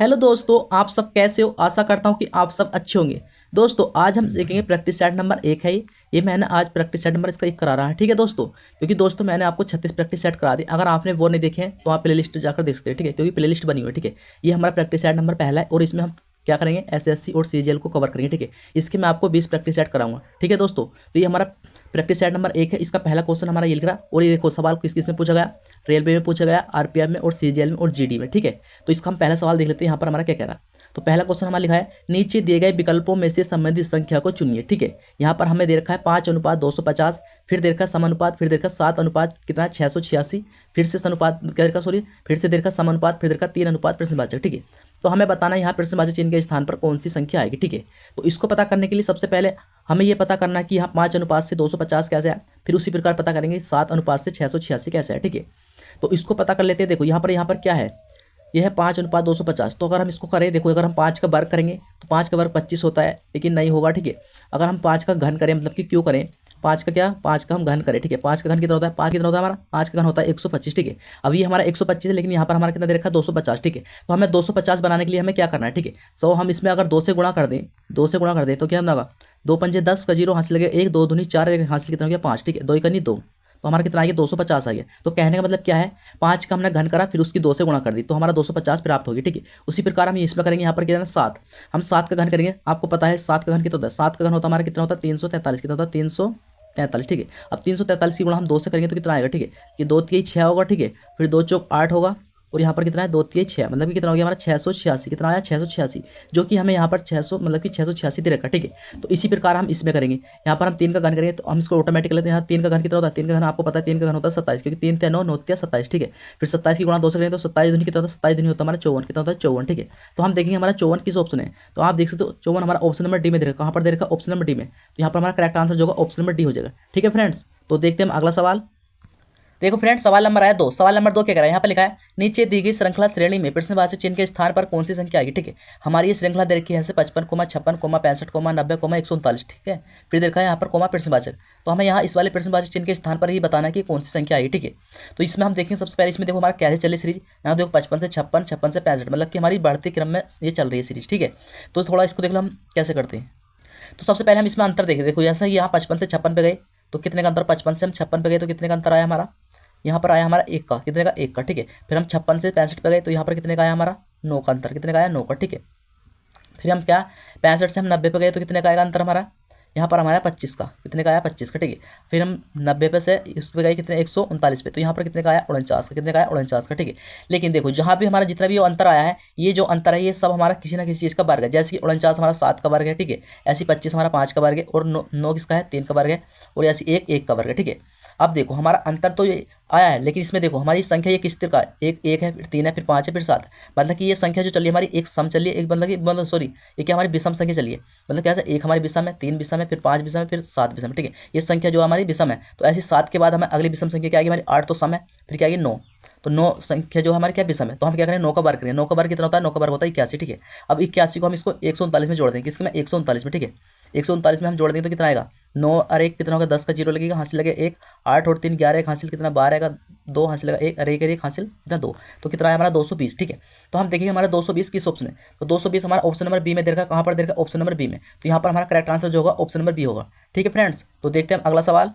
Hello दोस्तों, आप सब कैसे हो। आशा करता हूँ कि आप सब अच्छे होंगे। दोस्तों आज हम सीखेंगे प्रैक्टिस सेट नंबर 1 है ये मैंने आज प्रैक्टिस सेट नंबर इसका 1 करा रहा है। ठीक है दोस्तों, क्योंकि दोस्तों मैंने आपको 36 प्रैक्टिस सेट करा दी। अगर आपने वो नहीं देखे हैं तो आप प्ले लिस्ट जाकर देख सकते हैं। ठीक है, क्योंकि प्ले लिस्ट बनी हुई है। ठीक है, ये हमारा प्रैक्टिस सेट नंबर पहला है और इसमें हम क्या करेंगे, एसएससी और सीजीएल को कवर करेंगे। ठीक है, इसके मैं आपको 20 प्रैक्टिस सेट कराऊंगा। ठीक है दोस्तों, तो ये हमारा प्रैक्टिस सेट नंबर 1 है। इसका पहला क्वेश्चन हमारा ये लिख रहा और ये देखो सवाल किस किस में पूछा गया, रेलवे में पूछा गया, आरपीएफ में और सीजीएल में और जीडी में। ठीक है, तो इसका हम पहला सवाल देख लेते हैं। यहाँ पर हमारा क्या कह रहा है, तो पहला क्वेश्चन हमारा लिखा है नीचे दिए गए विकल्पों में से संबंधित संख्या को चुनिए। ठीक है, यहाँ पर हमें दे रखा है 5:250, फिर दे रखा है समानुपात, फिर दे रखा 7 अनुपात कितना 686, फिर से अनुपात क्या दे रखा सॉरी फिर से दे रखा समानुपात, फिर दे रखा 3 अनुपात प्रश्नवाचक। ठीक है, तो हमें बताना है यहाँ प्रश्नवाचक चिन्ह के स्थान पर कौन सी संख्या आएगी। ठीक है, तो इसको पता करने के लिए सबसे पहले हमें ये पता करना है कि यहाँ 5 अनुपात से 250 कैसे है, फिर उसी प्रकार पता करेंगे 7 अनुपात से 686 कैसे है। ठीक है, तो इसको पता कर लेते हैं। देखो यहाँ पर क्या है, यह है 5:250। तो अगर हम इसको करें, देखो अगर हम 5 का वर्ग करेंगे तो 5 का वर्ग 25 होता है, लेकिन नहीं होगा। ठीक है, अगर हम 5 का घन करें, मतलब कि क्यों करें 5 का, क्या 5 का हम घन करें। ठीक है, 5 का घन कितना होता है, 5 कितना होता है हमारा, 5 का घन होता है 125। ठीक है, अब ये हमारा 125 है, लेकिन यहाँ पर हमारा कितना दे रखा है 250। ठीक है, तो हमें 250 बनाने के लिए हमें क्या करना है। ठीक है, सो हम इसमें अगर 2 से गुणा कर दें, 2 से गुणा कर दें तो क्या होगा, 2 पंजे 10 का 0 हासिल लगे 1, 2 दूनी 4 हासिल कितना हो गया 5। ठीक है, 2 एकनी 2, तो हमारा कितना आ गया 250 आ गया। तो कहने का मतलब क्या है, 5 का हमने घन करा फिर उसकी 2 से गुणा कर दी तो हमारा 250 प्राप्त होगी। ठीक है, उसी प्रकार हम इसमें करेंगे, यहाँ पर कितना 7, हम 7 का घन करेंगे। आपको पता है 7 का घन कितना होता है, 7 का घन होता है हमारा कितना होता है 343, कितना होता है 343। ठीक है, अब 343 की गुणा हम 2 से करेंगे तो कितना आएगा। ठीक है, कि 2 3 6 होगा। ठीक है, फिर 2 चौक 8 होगा और यहाँ पर कितना है 2 3 6, मतलब कि कितना हो गया हमारा 686। कितना आया 686, जो कि हमें यहाँ पर 600 मतलब कि 686 दे रखा। ठीक है, तो इसी प्रकार हम इसमें करेंगे। यहाँ पर हम 3 का घन करेंगे तो हम इसको ऑटोमेटिक लेते हैं। यहाँ 3 का घन कितना होता है, 3 का घन आपको पता है 3 का घन होता है 27, क्योंकि 3 3 9 9 27। ठीक है, फिर 27 की गुणा 2 से करेंगे तो 27 दूनी कितना होता है, 27 दूनी होता है हमारा 54, कितना होता है 54। ठीक है, तो हम देखेंगे हमारा 54 किस ऑप्शन है, तो आप देख सकते हो 54 हमारा ऑप्शन नंबर डी में दे रखा। कहाँ पर दे रखा, ऑप्शन नंबर डी में। तो यहाँ पर हमारा करेक्ट आंसर जो होगा ऑप्शन नंबर डी हो जाएगा। ठीक है फ्रेंड्स, तो देखते हैं हम अगला सवाल। देखो फ्रेंड्स, सवाल नंबर आया 2। सवाल नंबर 2 क्या कह रहा है, यहाँ पर लिखा है नीचे दी गई श्रृंखला श्रेणी में प्रश्नवाचक चिन्ह के स्थान पर कौन सी संख्या आएगी। ठीक है, हमारी ये श्रृंखला दे रखी है 55, 56, 65, 90, 139। ठीक है, फिर देखा है यहाँ पर कोमा प्रश्नवाचक। तो हमें यहाँ इस वाले प्रश्नवाचक चिन्ह के स्थान पर ही बताना है कि कौन सी संख्या आएगी। ठीक है, तो इसमें हम देखेंगे सबसे पहले इसमें देखो हमारा कैसे चले सीरीज। यहाँ देखो 55 से 56, 56 से 65, मतलब कि हमारी बढ़ती क्रम में ये चल रही है सीरीज। ठीक है, तो थोड़ा इसको देख लो हम कैसे करते हैं। तो सबसे पहले हम इसमें अंतर देखें। देखो जैसा यहाँ 55 से 56 पे गए तो कितने का अंतर, 55 से हम 56 पे गए तो कितने का अंतर आया हमारा, यहाँ पर आया हमारा 1 का, कितने का 1 का। ठीक है, फिर हम 56 से 65 पे गए तो यहाँ पर कितने का आया हमारा 9 का अंतर, कितने का आया 9 का। ठीक है, फिर हम क्या 65 से हम 90 पे गए तो कितने का आएगा अंतर हमारा, यहाँ पर हमारा 25 का, कितने का आया 25 का। ठीक है, फिर हम 90 पे से इस पे गए कितने 139 पे तो यहाँ पर कितने का आया 49 का, कितने का आया 49 का। ठीक है, लेकिन देखो जहाँ भी हमारा जितना भी अंतर आया है, ये जो अंतर है ये सब हमारा किसी ना किसी चीज़ का वर्ग है। जैसे कि 49 हमारा 7 का वर्ग है। ठीक है, ऐसी 25 हमारा 5 का वर्ग है और 9 किसका है 3 का वर्ग है और ऐसी 1 का वर्ग है। ठीक है, अब देखो हमारा अंतर तो ये आया है, लेकिन इसमें देखो हमारी संख्या ये किस तरह का है, एक है, फिर 3 है, फिर 5 है, फिर 7 है। मतलब कि ये संख्या जो चली है हमारी एक सम चलिए, एक मतलब सॉरी ये क्या हमारी विषम संख्या चलिए, मतलब कैसे एक हमारी विषम है, 3 विषम है, फिर 5 विषम है, फिर 7 विषम है। ठीक है, ये संख्या जो हमारी विषम है, तो ऐसी 7 के बाद हमें अगली विषम संख्या क्या आएगी हमारी 8 तो सम है, फिर क्या आएगी 9। तो 9 संख्या जो हमारी क्या विषम है, तो हम क्या करें 9 का वर्ग करें। 9 का वर्ग कितना होता है, 9 का वर्ग होता है 81। ठीक है, अब 81 को हम इसको 139 में जोड़ देंगे, किसके में 139 में। ठीक है, 139 में हम जोड़ देंगे तो कितना आएगा 9 और 1 कितना होगा 10 का 0 लगेगा, हासिल लगे 1, 8 और 3 11, 1 हासिल कितना 12 आएगा 2 हासिल लगा 1 और 1 हासिल कितना 2, तो कितना है हमारा 220। ठीक है, तो हम देखेंगे हमारा 220 किस ऑप्शन है, तो 220 हमारा ऑप्शन नंबर बी में दे रखा। कहाँ पर दे रखा, ऑप्शन नंबर बी में। तो यहाँ पर हमारा करेक्ट आंसर जो होगा ऑप्शन नंबर बी होगा। ठीक है फ्रेंड्स, तो देखते हैं अगला सवाल।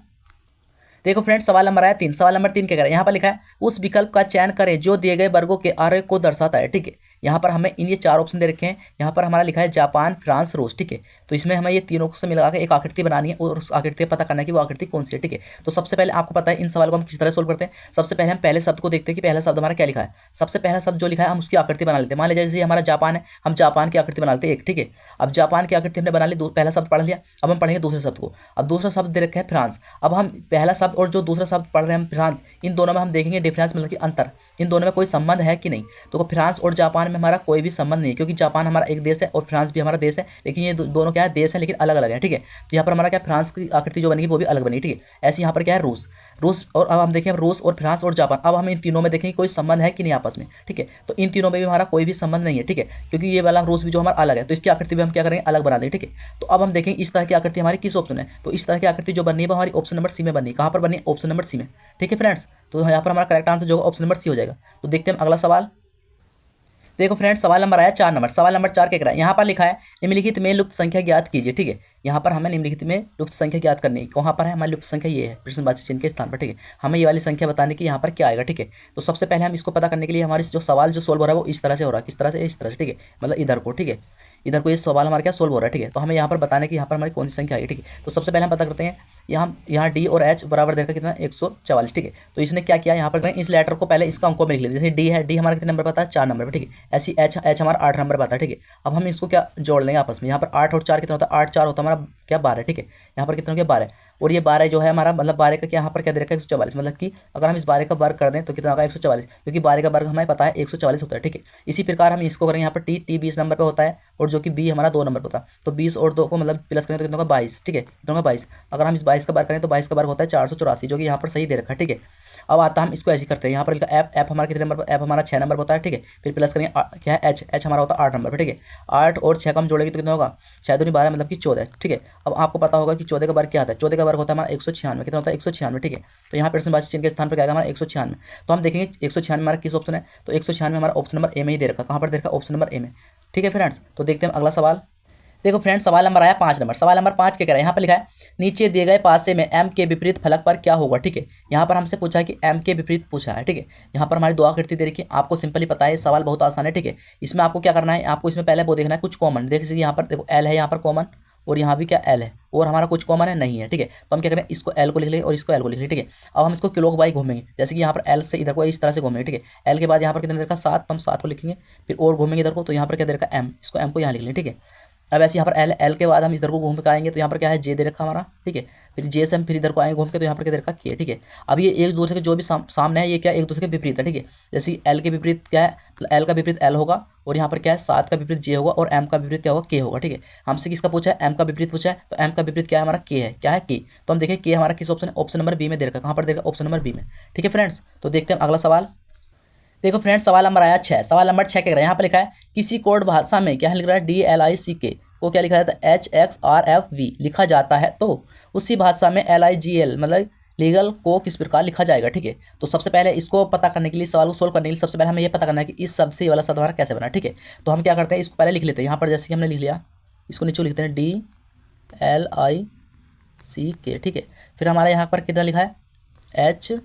देखो फ्रेंड्स, सवाल नंबर आया 3। सवाल नंबर 3 क्या कह रहा है, यहाँ पर लिखा है उस विकल्प का चयन करें जो दिए गए वर्गों के आर्य को दर्शाता है। ठीक है, यहाँ पर हमें इन ये 4 ऑप्शन दे रखे हैं। यहाँ पर हमारा लिखा है जापान, फ्रांस, रूस। ठीक है, तो इसमें हमें ये तीनों से मिला के एक आकृति बनानी है और उस आकृति का पता करना है कि वो आकृति कौन सी है। ठीक है, तो सबसे पहले आपको पता है इन सवाल को हम किस तरह सोल्व करते हैं। सबसे पहले हम पहले शब्द को देखते हैं कि पहला शब्द हमारा क्या लिखा है। सबसे पहला शब्द जो लिखा है हम उसकी आकृति बना लेते हैं। मान लीजिए जैसे हमारा जापान है, हम जापान की आकृति बना लेते हैं एक। ठीक है, अब जापान की आकृति हमने बना ली, पहला शब्द पढ़ लिया। अब हम पढ़ेंगे दूसरे शब्द को। अब दूसरा शब्द दे रखे हैं फ्रांस। अब हम पहला शब्द और जो दूसरा शब्द पढ़ रहे हैं हम फ्रांस, इन दोनों में हम देखेंगे डिफरेंस, मतलब कि अंतर, इन दोनों में कोई संबंध है कि नहीं। तो फ्रांस और जापान में हमारा कोई भी संबंध नहीं है, क्योंकि जापान हमारा एक देश है और फ्रांस भी हमारा देश है, लेकिन ये दोनों क्या है देश है लेकिन अलग अलग है। ठीक है, तो यहाँ पर हमारा क्या फ्रांस की आकृति जो बनेगी वो भी अलग बनेगी। ठीक है, ऐसे यहाँ पर क्या है रूस, और अब हम देखें रूस और फ्रांस और जापान। अब हम इन तीनों में देखेंगे कोई संबंध है कि नहीं आपस में। ठीक है, तो इन तीनों में भी हमारा कोई भी संबंध नहीं है। ठीक है, क्योंकि ये वाला रूस भी जो हमारा अलग है, तो इसकी आकृति भी हम क्या करेंगे अलग बना देंगे। ठीक है, तो अब हम देखेंगे इस तरह की आकृति हमारी किस ऑप्शन है, तो इस तरह की आकृति जो बननी है वो हमारी ऑप्शन नंबर सी में बननी है। कहाँ पर बननी है, ऑप्शन नंबर सी में। ठीक है फ्रेंड्स, तो यहाँ पर हमारा करेक्ट आंसर जो होगा ऑप्शन नंबर सी हो जाएगा। तो देखते हैं अगला सवाल। देखो फ्रेंड्स, सवाल नंबर आया 4 नंबर। सवाल नंबर 4 क्या कह रहा है, यहाँ पर लिखा है निम्नलिखित में लुप्त संख्या ज्ञात कीजिए। ठीक है, यहाँ पर हमें निम्नलिखित में लुप्त संख्या ज्ञात करनी है। कहाँ पर है हमारी लुप्त संख्या, ये है प्रश्नवाची चिन्ह के स्थान पर। ठीक है, हमें ये वाली संख्या बताने की यहाँ पर क्या आएगा। ठीक है, तो सबसे पहले हम इसको पता करने के लिए हमारे जो सवाल जो सोल्व हो रहा है वो इस तरह से हो रहा है। किस तरह से, इस तरह से। ठीक है, मतलब इधर को। ठीक है, इधर को ये सवाल हमारा क्या सोल्व हो रहा है। ठीक है, तो हमें यहाँ पर बताने की यहाँ पर हमारी कौन सी संख्या आई। ठीक है, तो सबसे पहले हम पता करते हैं यहाँ डी और एच बराबर देखा कितना 144। ठीक है, तो इसने क्या किया, यहाँ पर इस लेटर को पहले इसका अंकों में लिख लिया। जैसे डी है, डी हमारा कितने नंबर पता है, 4 नंबर पर। ठीक है, ऐसी एच हमारा 8 नंबर पता है। ठीक है, अब हम इसको क्या जोड़ लेंगे आपस में। यहाँ पर 8 और 4 कितना होता है, 8 4 होता है हमारा क्या 12। ठीक है, यहाँ पर कितना हो गया 12, और ये 12 जो है हमारा मतलब 12 का क्या यहाँ पर क्या दे रखा है 144। मतलब कि अगर हम इस 12 का वर्ग कर दें तो कितना होगा 144, क्योंकि 12 का वर्ग हमें पता है 144 होता है। ठीक है, इसी प्रकार हम इसको करेंगे, यहाँ पर टी 20 नंबर पे होता है और जो कि बी हमारा 2 नंबर पर होता है। तो 20 और 2 को मतलब प्लस करें तो कितना होगा 22। ठीक है, कितना होगा 22। अगर हम इस 22 का वर्ग करें तो 22 का वर्ग होता है 484, जो कि यहाँ पर सही दे रखा है। ठीक है, अब आता हम इसको ऐसे करते हैं। यहाँ पर लिखा एफ हमारा कितने नंबर पर, एफ हमारा 6 नंबर होता है। ठीक है, फिर प्लस करेंगे क्या है एच हमारा होता है 8 नंबर पर। ठीक है, 8 और 6 का हम जोड़ेंगे तो कितना होगा 6 दूनी 12 मतलब कि 14। ठीक है, अब आपको पता होगा कि 14 का वर्ग क्या आता है, 14 का वर्ग होता है हमारा 196। कितना होता है 196। ठीक है, तो यहाँ प्रश्नवाची चिन्ह के स्थान पर क्या आएगा हमारा 196। तो हम देखेंगे 196 हमारा किस ऑप्शन है, तो 196 हमारा ऑप्शन नंबर ए में ही दे रखा। कहाँ पर दे रखा, ऑप्शन नंबर ए में। ठीक है फ्रेंड्स, तो देखते हैं अगला सवाल। देखो फ्रेंड्स, सवाल नंबर आया 5 नंबर। सवाल नंबर 5 क्या कह रहा है, यहाँ पर लिखा है नीचे दिए गए पासे में एम के विपरीत फलक पर क्या होगा। ठीक है, यहाँ पर हमसे पूछा है कि एम के विपरीत पूछा है। ठीक है, यहाँ पर हमारी दो आकृति दे रखी है, आपको सिंपली पता है सवाल बहुत आसान है। ठीक है, इसमें आपको क्या करना है, आपको इसमें पहले वो देखना है कुछ कॉमन। देखिए यहाँ पर देखो एल है यहाँ पर कॉमन, और यहाँ भी क्या एल है, और हमारा कुछ कॉमन है नहीं है। ठीक है, तो हम क्या करें, इसको एल को लिख लेंगे और इसको एल को लिख लेंगे। ठीक है, अब हम इसको क्लॉक वाइज घूमेंगे, जैसे कि यहाँ पर एल से इधर को इस तरह से घूमेंगे। ठीक है, एल के बाद यहाँ पर कितने देर का 7, हम 7 को लिखेंगे, फिर और घूमेंगे इधर को, तो यहाँ पर क्या देर का एम, इसको एम को यहाँ लिख लेंगे। ठीक है, अब ऐसे यहाँ पर एल के बाद हम इधर को घूम के आएंगे तो यहाँ पर क्या है जे दे रखा हमारा। ठीक है, फिर जे से हम फिर इधर को आएंगे घूम के तो यहाँ पर क्या दे रखा के। ठीक है, अब ये एक दूसरे के जो भी सामने है ये क्या एक दूसरे के विपरीत है। ठीक है, जैसे एल के विपरीत क्या है, एल का विपरीत एल होगा, और यहाँ पर क्या है 7 का विपरीत जे होगा, और एम का विपरीत क्या होगा के होगा। ठीक है, हमसे किसका पूछा है, एम का विपरीत पूछा है, तो एम का विपरीत क्या है हमारा के है, क्या है के। तो हम देखें के हमारा किस ऑप्शन है, ऑप्शन नंबर बी में दे रखा। कहाँ पर दे रखा, ऑप्शन नंबर बी में। ठीक है फ्रेंड्स, तो देखते हैं अगला सवाल। देखो फ्रेंड्स, सवाल नंबर आया 6। सवाल नंबर 6 क्या कह रहा है, यहाँ पर लिखा है किसी कोड भाषा में क्या लिख रहा है DLICK को क्या लिखा जाता है HXRFV लिखा जाता है, तो उसी भाषा में LIGL मतलब लीगल को किस प्रकार लिखा जाएगा। ठीक है, तो सबसे पहले इसको पता करने के लिए, सवाल को सोल्व करने के लिए सबसे पहले हमें यह पता करना है कि इस शब्द से ये वाला शब्द हमारा कैसे बना। ठीक है, तो हम क्या करते हैं, इसको पहले लिख लेते हैं। यहाँ पर जैसे कि हमने लिख लिया, इसको नीचे लिखते हैं DLICK। ठीक है, फिर हमारे यहाँ पर कितना लिखा है HXRFV।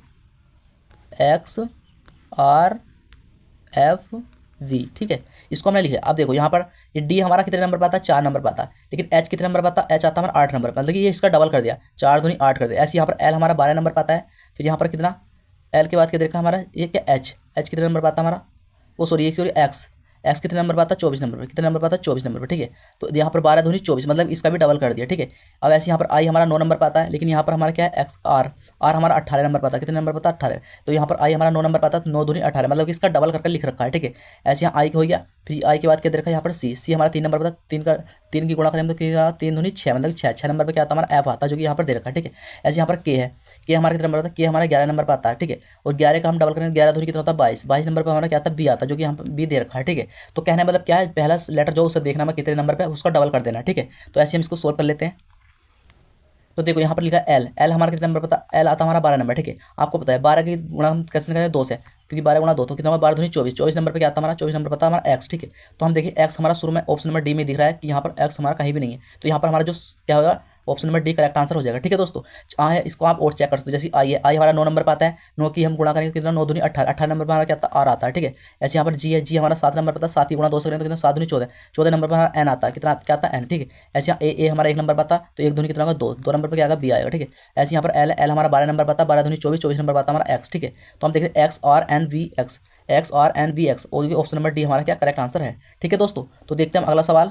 ठीक है, इसको हमने लिखा। अब देखो यहाँ पर ये डी हमारा कितने नंबर पाता है, 4 नंबर पाता है, लेकिन एच कितने नंबर पाता है, एच आता है हमारा 8 नंबर, मतलब कि ये इसका डबल कर दिया, 4 दूनी 8 कर दिया। ऐसे यहाँ पर एल हमारा 12 नंबर पाता है, फिर यहाँ पर कितना एल के बाद क्या देखा हमारा ये क्या एच कितने नंबर पाता है हमारा, वो सॉरी ये क्योंकि एक्स कितने नंबर पाता है 24 नंबर पर, कितने नंबर पाता है 24 नंबर पर। ठीक है, तो यहाँ पर 12 दूनी 24 मतलब इसका भी डबल कर दिया। ठीक है, अब ऐसे यहाँ पर आई हमारा 9 नंबर पाता है, लेकिन यहाँ पर हमारा क्या है एक्स आर हमारा 18 नंबर पाता है, कितने नंबर पाता है 18। तो यहाँ पर आई हमारा 9 नंबर पाता है, तो 9 दूनी 18 मतलब कि इसका डबल करके लिख रखा है। ठीक है, ऐसे यहाँ आई हो गया, फिर आई के बाद क्या देखा यहाँ पर सी हमारा 3 नंबर पाता है, 3 की गुणा करें तो क्या 3 दूनी 6 मतलब 6 नंबर पर क्या आता है हमारा एफ आता है, जो कि यहाँ पर दे रखा है। ठीक है, ऐसे यहाँ पर के है, के हमारा कितना नंबर आता है, के हमारा 11 नंबर पाता है। ठीक है, और 11 का हम डबल करेंगे 11 दूनी कितना होता है 22 नंबर पर हमारा क्या आता है बी आता है, जो कि यहाँ पर बी दे रखा है। ठीक है, तो कहने मतलब क्या है, पहला लेटर जो उसे देखना मैं कितने नंबर पे उसका डबल कर देना। ठीक है, तो ऐसे हम इसको सोल्व कर लेते हैं। तो देखो यहाँ पर लिखा है एल हमारा कितने नंबर पता, एल आता हमारा 12 नंबर। ठीक है, आपको पता है 12 की गुणा हम कैसे करें 2 से, क्योंकि 12 गुणा 2 तो कितना 12 दूनी 24 नंबर पे क्या आता है हमारा 24 नंबर पता हमारा एक्स। ठीक है, तो हम देखिए एक्स हमारा शुरू में ऑप्शन नंबर डी में दिख रहा है कि यहाँ पर एक्स हमारा कहीं भी नहीं है, तो यहाँ पर हमारा जो क्या होगा option number D correct answer हो जाएगा। ठीक है दोस्तों, है इसको आप और चेक कर सकते हो। जैसे आई है, आई हमारा 9 नंबर पाता है, 9 की हम गुणा करेंगे कितना 9 दूनी 18 नंबर पर हमारा क्या आता है आर आता है। ठीक है, ऐसे यहाँ पर जी है, जी हमारा 7 नंबर पता है, 7 की गुणा 2 से करेंगे तो कितना 7 दूनी 14 नंबर पर हमारा एन आता है, कितना क्या आता है एन। ठीक है, ऐसे यहाँ ए हमारा 1 नंबर पाता है, तो 1 दूनी कितना होगा 2 नंबर पर क्या आएगा बी आएगा। ठीक है, ऐसे यहाँ पर एल हमारा 12 नंबर पाता है, 12 दूनी 24 नंबर पाता है हमारा एक्स। ठीक है, तो हम देखते हैं XRNV और ऑप्शन नंबर डी हमारा क्या करेक्ट आंसर है। ठीक है दोस्तों, तो देखते हैं अगला सवाल।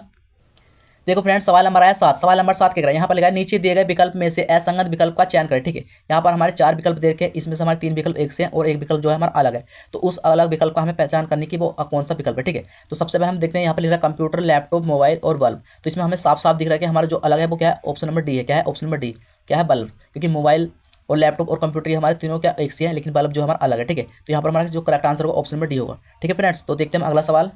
देखो फ्रेंड्स, सवाल नंबर आया 7। सवाल नंबर 7 क्या कह रहा है, यहाँ पर लिखा है नीचे दिए गए विकल्प में से असंगत विकल्प का चयन करें। ठीक है, यहाँ पर हमारे 4 विकल्प दे रखे हैं, इसमें से हमारे 3 विकल्प एक से हैं और एक विकल्प जो है हमारा अलग है, तो उस अलग विकल्प का हमें पहचान करने की वो कौन सा विकल्प है। ठीक है, तो सबसे पहले हम देखते हैं यहाँ पर लिख रहा है कंप्यूटर, लैपटॉप, मोबाइल और बल्ब। तो इसमें हमें साफ साफ दिख रहा है कि हमारा जो अलग है वो क्या है, ऑप्शन नंबर डी है। क्या है ऑप्शन नंबर डी, क्या है बल्ब, क्योंकि मोबाइल और लैपटॉप और कंप्यूटर ये हमारे तीनों क्या एक से हैं, लेकिन बल्ब जो हमारा अलग है। ठीक है, तो यहाँ पर हमारा जो करेक्ट आंसर होगा ऑप्शन नंबर डी होगा। ठीक है फ्रेंड्स, तो देखते हैं अगला सवाल।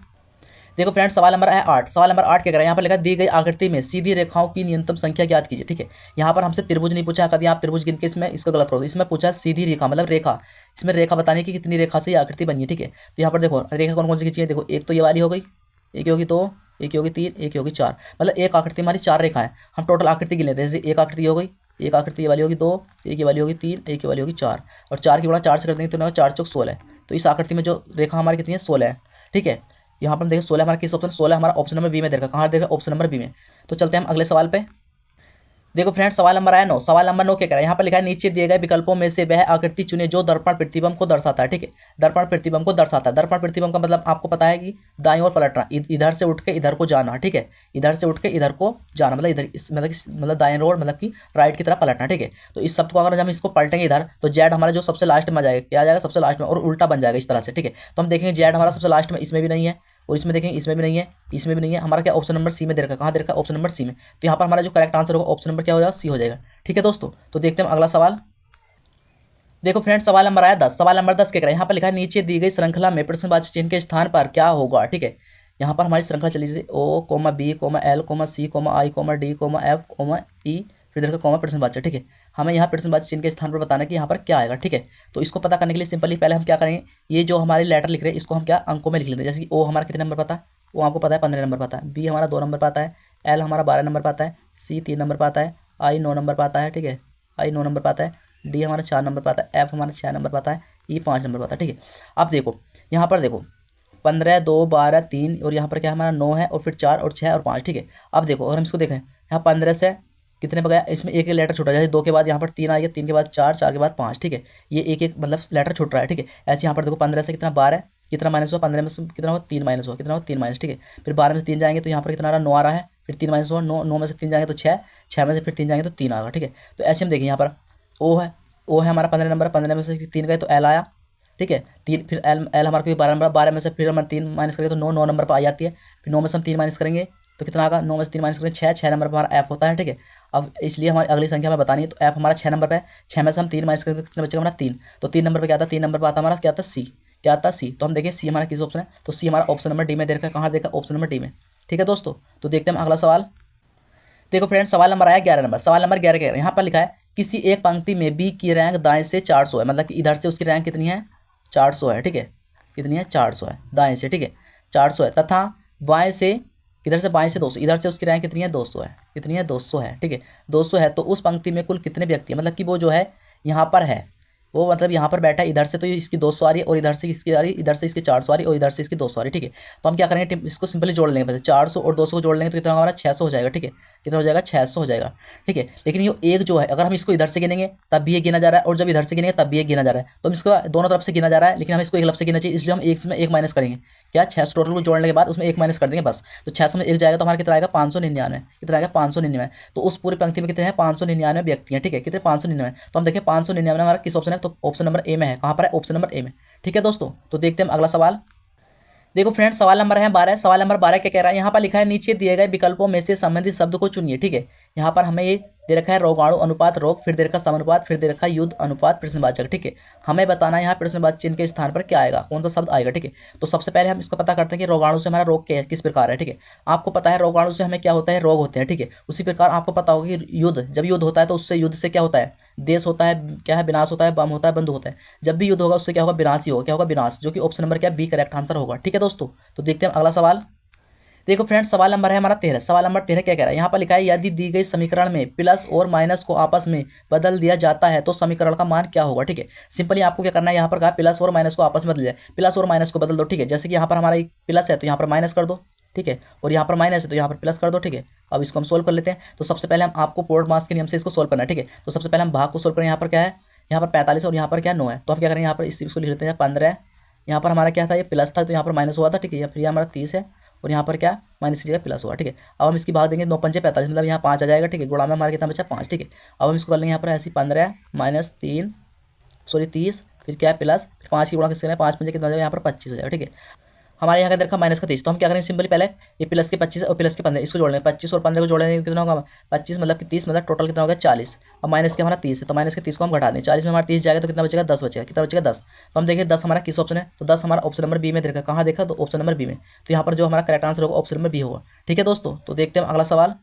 देखो फ्रेंड्स सवाल नंबर है 8। सवाल नंबर 8 क्या कह रहा है, यहाँ पर लिखा दी गई आकृति में सीधी रेखाओं की न्यूनतम संख्या ज्ञात कीजिए। ठीक है, यहाँ पर हमसे त्रिभुज नहीं पूछा, कभी आप त्रिभुज गिन के इसमें इसका गलत करो। इसमें पूछा सीधी रेखा मतलब रेखा, इसमें रेखा बताने की कितनी रेखा से ये आकृति बनी है। ठीक है, तो यहाँ पर देखो रेखा कौन कौन सी खींची है, देखो एक तो ये वाली हो गई, एक होगी 2, एक होगी 3, एक होगी 4, मतलब एक आकृति हमारी 4 रेखा है। हम टोटल आकृति गिन लेते हैं, जैसे एक आकृति हो गई, एक आकृति ये वाली होगी 2, एक ये वाली होगी 3, एक ये वाली होगी 4, और 4 की गुणा 4 से कर देंगे तो 4 चौक 16। तो इस आकृति में जो रेखा हमारी कितनी है 16 है। ठीक है, यहाँ पर हम देखें 16 हमारा किस ऑप्शन, 16 हमारा ऑप्शन नंबर बी में देखा, कहाँ देखा ऑप्शन नंबर बी में। तो चलते हैं हम अगले सवाल पे। देखो फ्रेंड्स सवाल नंबर आया 9। सवाल नंबर 9 क्या कह रहा है, यहाँ पर लिखा है नीचे दिए गए विकल्पों में से वह आकृति चुने जो दर्पण प्रतिबिंब को दर्शाता है। ठीक है, दर्पण प्रतिबिंब को दर्शाता है। दर्पण प्रतिबिंब का मतलब आपको पता है कि दाईं ओर पलटना, इधर से उठ के इधर को जाना। ठीक है, इधर से उठ के इधर को जाना मतलब इधर मतलब दाएं ओर मतलब कि राइट की तरफ पलटना। ठीक है, तो इस शब्द को अगर हम इसको पलटेंगे इधर तो जेड हमारा जो सबसे लास्ट में आ जाएगा, क्या आ जाएगा सबसे लास्ट में, और उल्टा बन जाएगा इस तरह से। ठीक है, तो हम देखेंगे जेड हमारा सबसे लास्ट में, इसमें भी नहीं है, और इसमें देखेंगे इसमें भी नहीं है, इसमें भी नहीं है, हमारा क्या ऑप्शन नंबर सी में दे रखा है, कहाँ दे रखा है ऑप्शन नंबर सी में। तो यहाँ पर हमारा जो करेक्ट आंसर होगा ऑप्शन नंबर क्या हो जाएगा, सी हो जाएगा। ठीक है दोस्तों, तो देखते हैं अगला सवाल। देखो फ्रेंड्स सवाल नंबर आया 10। सवाल नंबर 10 क्या करें, यहाँ पर लिखा है नीचे दी गई श्रृंखला में प्रश्नवाची चिन्ह के स्थान पर क्या होगा। ठीक है, यहाँ पर हमारी श्रृंखला चली जैसे O comma B comma L comma C comma I comma D comma F comma E, फिर इधर का कोमा प्रश्नवाची। ठीक है, हमें यहाँ प्रश्नवाची चिन्ह के स्थान पर बताना कि यहाँ पर क्या आएगा। ठीक है, तो इसको पता करने के लिए सिंपली पहले हम क्या करेंगे, ये जो हमारे लेटर लिख रहे हैं इसको हम क्या अंकों में लिख लेते हैं। जैसे कि ओ हमारा कितने नंबर पता है, वो आपको पता है 15 नंबर पता है, बी हमारा 2 नंबर पाता है, एल हमारा 12 नंबर पाता है, सी 3 नंबर पाता है, आई 9 नंबर पाता है। ठीक है, आई 9 नंबर पाता है, डी हमारा 4 नंबर पाता है, एफ हमारा 6 नंबर पाता है, ई 5 नंबर पाता है। ठीक है, अब देखो यहाँ पर देखो 15 2 12 3 और यहाँ पर क्या हमारा 9 है, और फिर 4 और 6 और 5। ठीक है, अब देखो अगर हम इसको देखें यहाँ 15 से कितने पे गया, इसमें एक एक लेटर छूटा, जैसे 2 के बाद यहाँ पर 3 आ गया, 3 के बाद 4, 4 के बाद 5। ठीक है, ये एक एक मतलब लेटर छूट रहा है। ठीक है, ऐसे यहाँ पर देखो 15 से कितना 12 है, कितना माइनस हुआ, 15 में से कितना हुआ 3 माइनस हुआ, कितना हुआ 3 माइनस। ठीक है, फिर 12 में से 3 जाएंगे तो यहाँ पर कितना आ रहा 9 आ रहा है, फिर 3 माइनस हुआ 9, 9 में से 3 जाएंगे तो 6, 6 में से फिर 3 जाएंगे तो 3 आएगा। ठीक है, तो ऐसे हम देखें यहाँ पर ओ है हमारा 15 नंबर, 15 में से 3 गए तो एल आया। ठीक है, 3 फिर एल एल हमारा कोई 12 नंबर, 12 में से फिर हमारे 3 माइनस करेंगे तो 9 नंबर पर आ जाती है, फिर 9 में से हम 3 माइनस करेंगे तो कितना आएगा, 9 में से 3 माइनस करेंगे 6, 6 नंबर पर हमारा एफ होता है। ठीक है, अब इसलिए हमारी अगली संख्या हमें बतानी है, तो एफ हमारा 6 नंबर पर है, 6 में से हम 3 माइनस करेंगे तो कितना बचेगा हमारा 3, तो 3 नंबर पर क्या आता है, 3 नंबर पर आता हमारा क्या आता है सी, क्या आता है सी। तो हम देखें सी हमारा किस ऑप्शन है, तो सी हमारा ऑप्शन नंबर डी में देखा, कहाँ देखा ऑप्शन नंबर डी में। ठीक है दोस्तों, तो देखते हैं अगला सवाल। देखो फ्रेंड्स सवाल नंबर आया 11 नंबर। सवाल नंबर 11 कह रहे हैं, यहाँ पर लिखा है किसी एक पंक्ति में बी की रैंक दाएं से 400 है, मतलब कि इधर से उसकी रैंक कितनी है 400 है। ठीक है, कितनी है 400 है दाएं से। ठीक है, 400 है, तथा बाएं से इधर से बाएं से 200, इधर से उसकी रैंक कितनी है 200 है, कितनी है 200 है। ठीक है, 200 है, तो उस पंक्ति में कुल कितने व्यक्ति, मतलब कि वो जो है यहाँ पर है, वो मतलब यहाँ पर बैठा है, इधर से तो ये इसकी 200 आ रही है, और इधर से इसकी आ रही है, इधर से इसकी 400 आ रही है, और इधर से इसकी 200 आ रही है। ठीक है, तो हम क्या करेंगे, इसको सिंपली जोड़ लेंगे, बस 400 और 200 को जोड़ लेंगे तो कितना हमारा 600 हो जाएगा। ठीक है, कितना हो जाएगा 600 हो जाएगा। ठीक है, लेकिन ये एक जो है अगर हम इसको इधर से गिनेंगे तब भी ये गिना जा रहा है, और जब इधर से गिनेंगे तब भी ये गिना जा रहा है, तो हम इसको दोनों तरफ से गिना जा रहा है, लेकिन हम इसको एक तरफ से गिना चाहिए, इसलिए हम एक में एक माइनस करेंगे, क्या 600 टोटल को जोड़ने के बाद उसमें एक माइनस कर देंगे बस। तो 600 में एक जाएगा तो हमारा कितना आएगा 599, कितना आएगा 599। तो उस पूरी पंक्ति में कितने हैं 599 व्यक्ति हैं। ठीक है, कितने 599, तो हम देखें 599 हमारा किस ऑप्शन है, तो ऑप्शन नंबर ए में है, कहाँ पर है ऑप्शन नंबर ए में। ठीक है दोस्तों, तो देखते हैं अगला सवाल। देखो फ्रेंड्स सवाल नंबर है 12। सवाल नंबर 12 क्या कह रहा है, यहाँ पर लिखा है नीचे दिए गए विकल्पों में से संबंधित शब्द को चुनिए। ठीक है, यहाँ पर हमें ये दे रखा है रोगाणु अनुपात रोग, फिर दे रखा समानुपात, फिर दे रखा युद्ध अनुपात प्रश्नवाचक। ठीक है, हमें बताना है यहाँ प्रश्नवाचक चिन्ह के स्थान पर क्या आएगा, कौन सा शब्द आएगा। ठीक है, तो सबसे पहले हम इसको पता करते हैं कि रोगाणु से हमारा रोग किस प्रकार है। ठीक है, आपको पता है रोगाणु से हमें क्या होता है, रोग होते हैं। ठीक है, उसी प्रकार आपको पता होगा कि युद्ध, जब युद्ध होता है तो उससे युद्ध से क्या होता है, देश होता है, क्या है विनाश होता है, बम होता है, बंदूक होता है। जब भी युद्ध होगा उससे क्या होगा, विनाश ही होगा, क्या होगा विनाश, जो कि ऑप्शन नंबर क्या बी करेक्ट आंसर होगा। ठीक है दोस्तों, तो देखते हैं अगला सवाल। देखो फ्रेंड्स सवाल नंबर है हमारा 13। सवाल नंबर 13 क्या कह रहा है, यहाँ पर लिखा है यदि दी गई समीकरण में प्लस और माइनस को आपस में बदल दिया जाता है तो समीकरण का मान क्या होगा। ठीक है, सिंपली आपको क्या करना है, यहाँ पर कहा प्लस और माइनस को आपस में बदल जाए, प्लस और माइनस को बदल दो। ठीक है, जैसे कि यहाँ पर हमारा एक प्लस है तो यहाँ पर माइनस कर दो। ठीक है, और यहाँ पर माइनस है तो यहाँ पर प्लस कर दो। ठीक है, अब इसको हम सोल्व कर लेते हैं। तो सबसे पहले हम आपको पोर्ट मास के नियम से इसको सोल्व करना है। ठीक है, तो सबसे पहले हम भाग को सोल्व करें, यहाँ पर क्या है, यहाँ पर 45 और यहाँ पर क्या 9 है, तो हम क्या करें यहाँ पर इसको लिख लेते हैं 15। यहाँ पर हमारा क्या था, ये प्लस था तो यहाँ पर माइनस हुआ था। ठीक है, फिर हमारा 30 है और यहाँ पर क्या माइनस की जगह प्लस हुआ। ठीक है, अब हम इसकी भाग देंगे 9 पंजे 45, मतलब यहाँ 5 आ जाएगा। ठीक है, गुणा में हमारा कितना बचा 5। ठीक है, अब हम इसको कर लेंगे यहाँ पर ऐसी 15 माइनस 30, फिर क्या है प्लस, फिर 5 की गुणा किससे 5 पंजे कितना हो जाएगा यहाँ पर 25 हो जाएगा। ठीक है, हमारे यहाँ का दे रखा -30, तो हम क्या करेंगे सिंपली पहले ये प्लस के 25 और प्लस के 15 इसको जोड़ लेंगे। 25 और 15 को जोड़ लेंगे कितना होगा 25 मतलब कि 30 मतलब टोटल कितना होगा 40 और माइनस के हमारा 30 है, तो माइनस के 30 को हम घटा दें। 40 में हमारा 30 जाएगा तो कितना बचेगा 10 बचेगा। कितना बचेगा 10। तो हम देखिए 10 हमारा किस ऑप्शन है, तो 10 हमारा ऑप्शन नंबर बी में देखा। कहाँ देखा, तो ऑप्शन नंबर बी में। तो यहाँ पर जो हमारा करेक्ट आंसर होगा ऑप्शन नंबर बी होगा। ठीक है दोस्तों, तो देखते हैं अगला सवाल।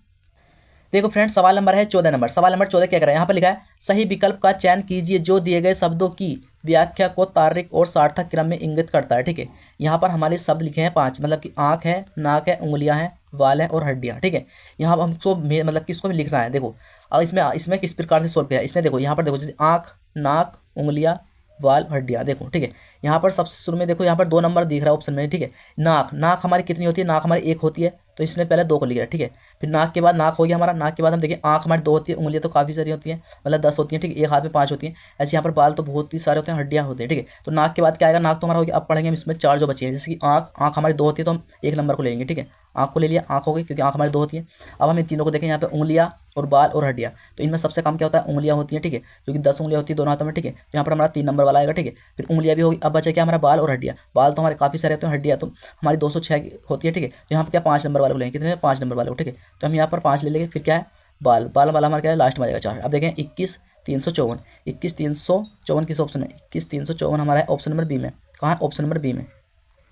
देखो फ्रेंड्स सवाल नंबर है 14 नंबर। सवाल नंबर 14 क्या कर रहा है, यहाँ पर लिखा है सही विकल्प का चयन कीजिए जो दिए गए शब्दों की व्याख्या को तार्किक और सार्थक क्रम में इंगित करता है। ठीक है, यहाँ पर हमारे शब्द लिखे हैं 5, मतलब कि आँख है, नाक है, उंगलियाँ हैं, वाल है और हड्डियाँ। ठीक है, यहाँ पर हमको मतलब किसको भी लिखना है। देखो अब इसमें किस प्रकार से सोल्व किया है इसने। देखो यहाँ पर देखो जैसे आँख, नाक, उंगलियाँ, वाल, हड्डियाँ। देखो ठीक है, यहाँ पर सबसे शुरू में देखो यहाँ पर 2 नंबर दिख रहा है ऑप्शन में। ठीक है, नाक हमारी कितनी होती है, नाक हमारी 1 होती है, तो इसने पहले 2 को लिखा है। ठीक है, फिर नाक के बाद नाक हो गया हमारा। नाक के बाद हम देखिए आँख हमारी 2 होती है, उंगलियाँ तो काफ़ी सारी होती हैं, मतलब 10 होती हैं। ठीक है, एक हाथ में 5 होती हैं। ऐसे यहाँ पर बाल तो बहुत ही सारे होते हैं, हड्डियाँ होती हैं। ठीक है, तो नाक के बाद क्या आएगा, नाक तो हमारा हो गया। अब पढ़ेंगे हम इसमें 4 जो बची है, जैसे कि आँख हमारी 2 होती है, तो हम 1 नंबर को लेंगे। ठीक है, आँख को ले लिया, आँख हो गई क्योंकि आँख हमारी 2 होती है। अब हम इन तीनों को देखें, यहाँ पे उंगलियाँ और बाल और हड्डियाँ, तो इनमें सबसे कम क्या होता है, उंगलियाँ होती हैं। ठीक है, क्योंकि 10 उंगलियाँ होती है दोनों हाथों में। ठीक है, तो यहाँ पर हमारा 3 नंबर वाला आएगा। ठीक है, फिर उंगलियाँ भी होगी। अब बचा क्या हमारा बाल और हड्डियाँ। बाल तो हमारे काफ़ी सारे होते हैं, हड्डियाँ तो हमारी 206 होती है। ठीक है, तो यहाँ पर क्या 5 नंबर वाले को लेंगे, कितने 5 नंबर वाले को। ठीक है, तो हम यहाँ पर 5 ले लेंगे। फिर क्या है बाल वाला हमारा क्या है लास्ट में आ जाएगा 4। अब देखें 21 354, 21 354 किस ऑप्शन में, 21 354 हमारा है ऑप्शन नंबर बी में। कहाँ है, ऑप्शन नंबर बी में।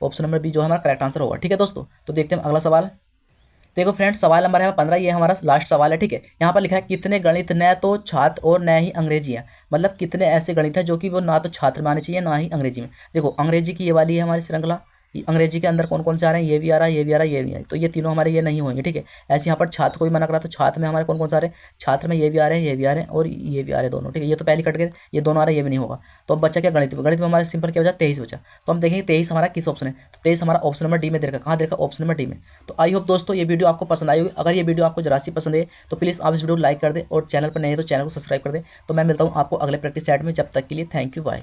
ऑप्शन नंबर बी जो है हमारा करेक्ट आंसर होगा। ठीक है दोस्तों, तो देखते हैं अगला सवाल। देखो फ्रेंड्स सवाल नंबर है 15, ये हमारा लास्ट सवाल है। ठीक है, यहाँ पर लिखा है कितने गणित न तो छात्र और न ही अंग्रेजी है, मतलब कितने ऐसे गणित हैं जो कि वो ना तो छात्र में आने चाहिए ना ही अंग्रेजी में। देखो अंग्रेजी की ये वाली है हमारी श्रृंखला, अंग्रेजी के अंदर कौन कौन से आ रहे हैं, ये भी आ रहा है, ये भी आ रहा है, ये भी आ रहा है, तो ये तीनों हमारे ये नहीं होंगे। ठीक है, ऐसे यहाँ पर छात्र को भी मना करा, तो छात्र में हमारे कौन कौन से आ रहे हैं, छात्र में ये भी आ रहे हैं, ये भी आ रहे हैं और ये भी आ रहे हैं दोनों। ठीक है, ये तो पहले कट गए, ये दोनों आ रहे हैं, ये भी नहीं होगा। तो अब बच्चा क्या गणित में हमारे सिंपल क्या बचा 23 बचा। तो हम देखेंगे 23 हमारा किस ऑप्शन है, तो 23 हमारा ऑप्शन नंबर डी में देखा। कहाँ देखा, ऑप्शन नंबर डी में। तो आई होप दोस्तों ये वीडियो आपको पसंद आई होगी। अगर ये वीडियो आपको जरा सी पसंद है तो प्लीज़ आप इस वीडियो को लाइक कर दे और चैनल पर नए हैं तो चैनल को सब्सक्राइब कर दे। तो मैं मिलता हूँ आपको अगले प्रैक्टिस चैट में, जब तक के लिए थैंक यू, बाय।